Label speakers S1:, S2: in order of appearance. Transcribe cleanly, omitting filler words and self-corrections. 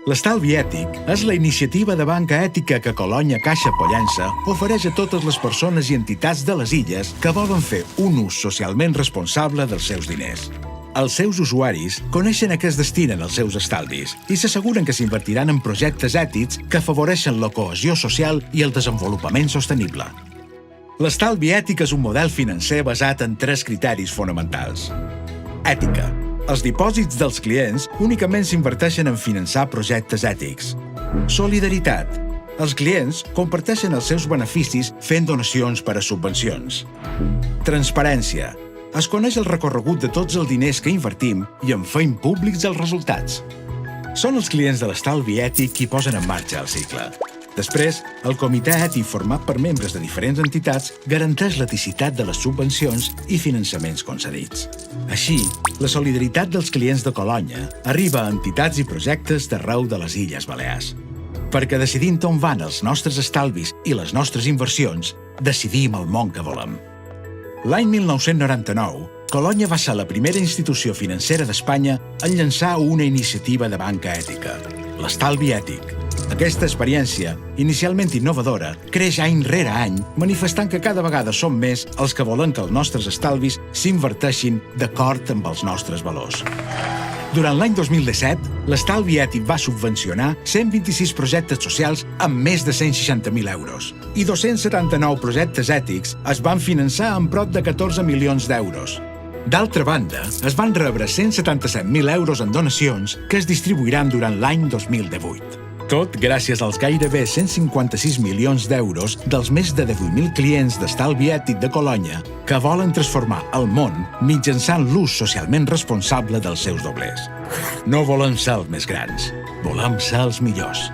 S1: L'estalvi ètic és la iniciativa de banca ètica que Colònia Caixa Pollença ofereix a totes les persones i entitats de les illes que volen fer un ús socialment responsable dels seus diners. Els seus usuaris coneixen a què es destinen els seus estalvis i s'asseguren que s'invertiran en projectes ètics que afavoreixen la cohesió social i el desenvolupament sostenible. L'estalvi ètic és un model financer basat en 3 criteris fonamentals. Ètica. Els dipòsits dels clients únicament s'inverteixen en finançar projectes ètics. Solidaritat. Els clients comparteixen els seus beneficis fent donacions per a subvencions. Transparència. Es coneix el recorregut de tots els diners que invertim i en feim públics els resultats. Són els clients de l'estalvi ètic qui posen en marxa el cicle. Després, el comitè ètic format per membres de diferents entitats garanteix l'eticitat de les subvencions i finançaments concedits. Així, la solidaritat dels clients de Colònia arriba a entitats i projectes d'arreu de les Illes Balears. Perquè decidint on van els nostres estalvis i les nostres inversions, decidim el món que volem. L'any 1999, Colònia va ser la primera institució financera d'Espanya en llançar una iniciativa de banca ètica, l'estalvi ètic. Aquesta experiència, inicialment innovadora, creix any rere any, manifestant que cada vegada som més els que volen que els nostres estalvis s'inverteixin d'acord amb els nostres valors. Durant l'any 2017, l'estalvi ètic va subvencionar 126 projectes socials amb més de 160.000 euros i 279 projectes ètics es van finançar amb prop de 14 milions d'euros. D'altra banda, es van rebre 177.000 euros en donacions que es distribuiran durant l'any 2018. Tot gràcies als gairebé 156 milions d'euros dels més de 18.000 clients d'estalvi ètic de Colònia que volen transformar el món mitjançant l'ús socialment responsable dels seus doblers. No volem ser els més grans, volem ser els millors.